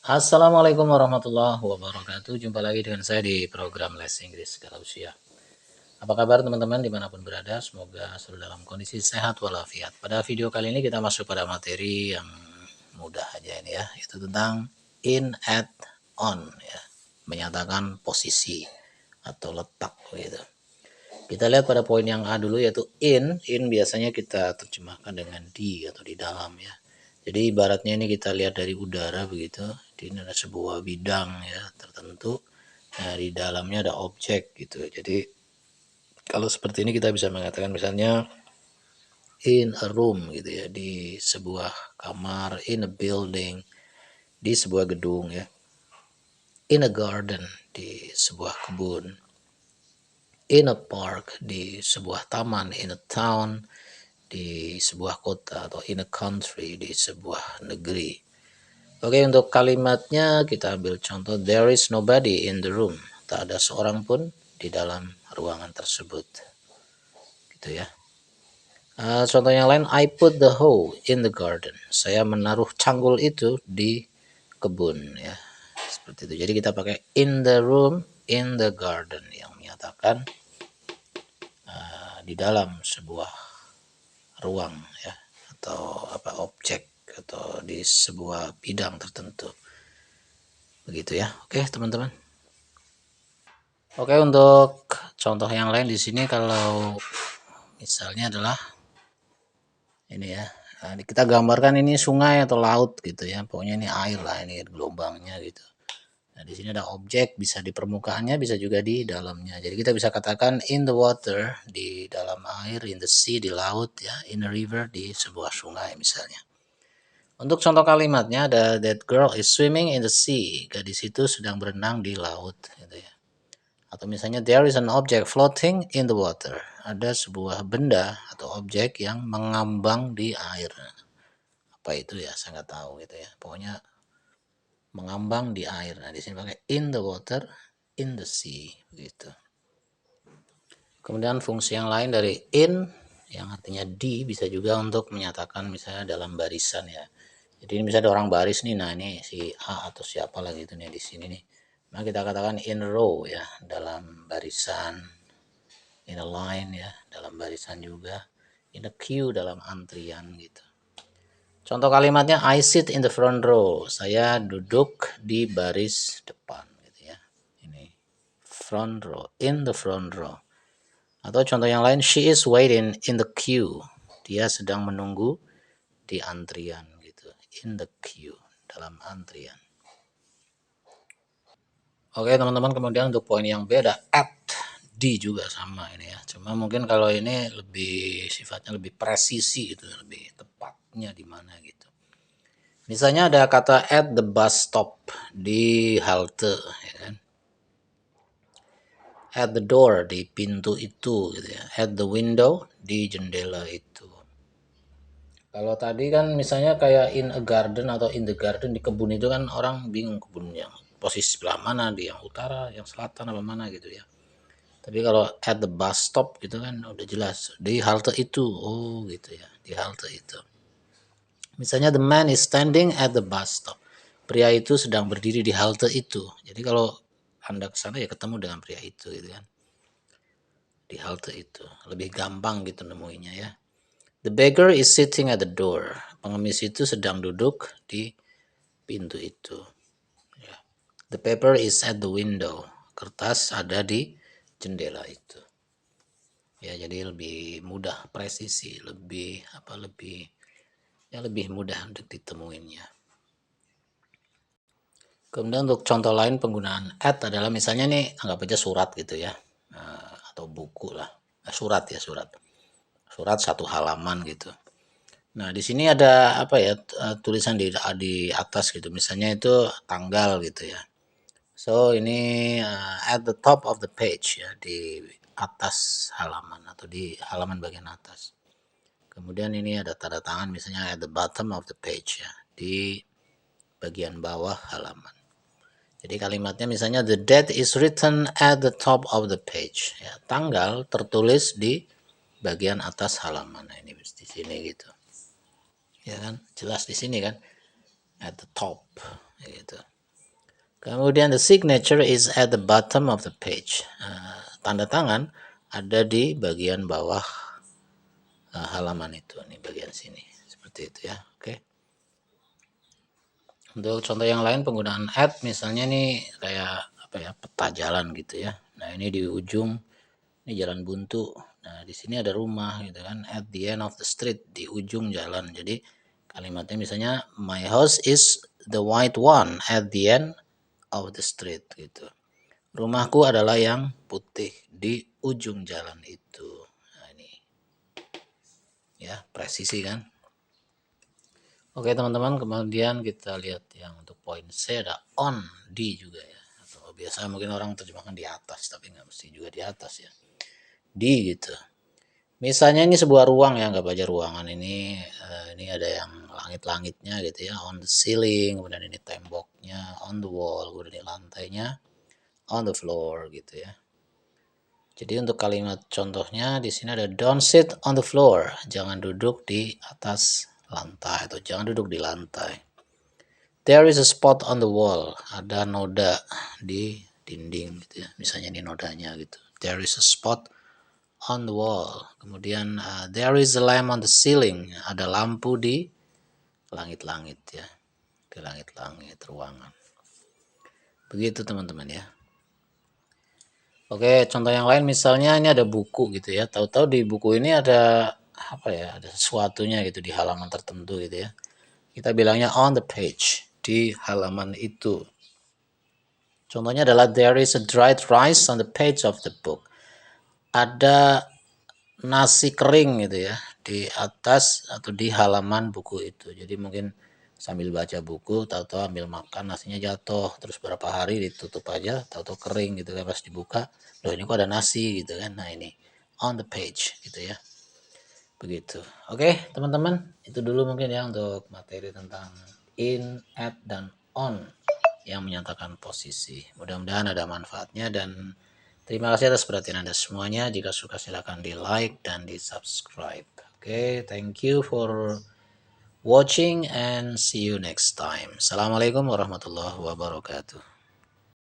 Assalamualaikum warahmatullahi wabarakatuh. Jumpa lagi dengan saya di program Les Inggris Segala Usia. Apa kabar teman-teman dimanapun berada? Semoga selalu dalam kondisi sehat walafiat. Pada video kali ini kita masuk pada materi yang mudah aja ini ya. Itu tentang in, at, on ya. Menyatakan posisi atau letak gitu. Kita lihat pada poin yang A dulu yaitu in. In biasanya kita terjemahkan dengan di atau di dalam ya. Jadi ibaratnya ini kita lihat dari udara begitu. Ini ada sebuah bidang ya tertentu. Nah, di dalamnya ada objek gitu. Jadi kalau seperti ini kita bisa mengatakan misalnya in a room gitu ya, di sebuah kamar, in a building, di sebuah gedung ya. In a garden, di sebuah kebun. In a park, di sebuah taman. In a town, di sebuah kota. Atau in a country, di sebuah negeri. Oke, untuk kalimatnya kita ambil contoh there is nobody in the room. Tak ada seorang pun di dalam ruangan tersebut. Gitu ya. Contoh yang lain, I put the hoe in the garden. Saya menaruh canggul itu di kebun ya. Seperti itu. Jadi kita pakai in the room, in the garden yang menyatakan di dalam sebuah ruang ya atau objek atau di sebuah bidang tertentu. Begitu ya. Oke, teman-teman. Oke, untuk contoh yang lain di sini kalau misalnya adalah ini ya. Nah, kita gambarkan ini sungai atau laut gitu ya. Pokoknya ini air lah, ini gelombangnya gitu. Nah, di sini ada objek bisa di permukaannya, bisa juga di dalamnya. Jadi kita bisa katakan in the water, di dalam air, in the sea, di laut ya, in a river, di sebuah sungai misalnya. Untuk contoh kalimatnya ada that girl is swimming in the sea. Gadis itu sedang berenang di laut gitu ya. Atau misalnya there is an object floating in the water. Ada sebuah benda atau objek yang mengambang di air. Apa itu ya? Saya nggak tahu gitu ya. Pokoknya mengambang di air. Nah, di sini pakai in the water, in the sea begitu. Kemudian fungsi yang lain dari in yang artinya di bisa juga untuk menyatakan misalnya dalam barisan ya. Jadi ini misalnya ada orang baris nih, nah ini si A atau siapa lagi itu nih di sini nih. Nah kita katakan in row ya, dalam barisan, in a line ya, dalam barisan juga, in a queue dalam antrian gitu. Contoh kalimatnya I sit in the front row. Saya duduk di baris depan gitu ya. Ini front row, in the front row. Atau contoh yang lain she is waiting in the queue. Dia sedang menunggu di antrian gitu. In the queue, dalam antrian. Oke teman-teman, kemudian untuk poin yang beda at di juga sama ini ya. Cuma mungkin kalau ini lebih sifatnya lebih presisi gitu, lebih tepatnya di mana gitu. Misalnya ada kata at the bus stop di halte ya kan. At the door di pintu itu gitu ya. At the window di jendela itu. Kalau tadi kan misalnya kayak in a garden atau in the garden di kebun itu kan orang bingung kebunnya posisi sebelah mana, di yang utara, yang selatan apa mana gitu ya. Tapi kalau at the bus stop gitu kan udah jelas di halte itu. Oh gitu ya, di halte itu. Misalnya the man is standing at the bus stop. Pria itu sedang berdiri di halte itu. Jadi kalau Anda ke sana ya ketemu dengan pria itu gitu kan. Di halte itu. Lebih gampang gitu nemuinya ya. The beggar is sitting at the door. Pengemis itu sedang duduk di pintu itu. Ya. The paper is at the window. Kertas ada di jendela itu. Ya, jadi lebih mudah presisi, lebih lebih mudah untuk ditemuinya. Kemudian untuk contoh lain penggunaan at adalah misalnya nih anggap aja surat gitu ya. Atau buku lah. Surat ya, surat. Surat satu halaman gitu. Nah, di sini ada apa ya tulisan di atas gitu. Misalnya itu tanggal gitu ya. So ini at the top of the page ya, di atas halaman atau di halaman bagian atas. Kemudian ini ada tanda tangan misalnya at the bottom of the page ya, di bagian bawah halaman. Jadi kalimatnya misalnya the date is written at the top of the page ya, tanggal tertulis di bagian atas halaman. Nah, ini di sini gitu. Ya kan? Jelas di sini kan? At the top gitu. Kemudian the signature is at the bottom of the page. Tanda tangan ada di bagian bawah halaman itu, nih bagian sini. Seperti itu ya. Oke. Untuk contoh yang lain penggunaan at misalnya nih kayak apa ya, peta jalan gitu ya. Nah, ini di ujung ini jalan buntu. Nah, di sini ada rumah gitu kan, at the end of the street, di ujung jalan. Jadi kalimatnya misalnya my house is the white one at the end of the street gitu. Rumahku adalah yang putih di ujung jalan itu. Nah, ini ya, presisi kan. Oke teman-teman, kemudian kita lihat yang untuk poin C ada on, di juga ya. Atau biasa mungkin orang terjemahkan di atas, tapi nggak mesti juga di atas ya. Di gitu. Misalnya ini sebuah ruang ya, nggak baca ruangan ini ada yang langit-langitnya gitu ya, on the ceiling, kemudian ini temboknya, on the wall, kemudian ini lantainya, on the floor gitu ya. Jadi untuk kalimat contohnya di sini ada don't sit on the floor, jangan duduk di atas lantai atau jangan duduk di lantai. There is a spot on the wall, ada noda di dinding gitu ya. Misalnya ini nodanya gitu. There is a spot on the wall. Kemudian there is a lamp on the ceiling, ada lampu di langit-langit ya. Di langit-langit ruangan. Begitu teman-teman ya. Oke, contoh yang lain misalnya ini ada buku gitu ya. Tahu-tahu di buku ini ada apa ya? Ada sesuatunya gitu di halaman tertentu gitu ya. Kita bilangnya on the page, di halaman itu. Contohnya adalah there is a dried rice on the page of the book. Ada nasi kering gitu ya di atas atau di halaman buku itu. Jadi mungkin sambil baca buku tahu-tahu ambil makan nasinya jatuh, terus berapa hari ditutup aja tahu-tahu kering gitu kan, pas dibuka loh ini kok ada nasi gitu kan. Nah ini on the page gitu ya, begitu. Oke teman-teman, itu dulu mungkin ya untuk materi tentang in, at, dan on yang menyatakan posisi. Mudah-mudahan ada manfaatnya dan terima kasih atas perhatian Anda semuanya. Jika suka silakan di like dan di subscribe. Oke, thank you for watching and see you next time. Assalamualaikum warahmatullahi wabarakatuh.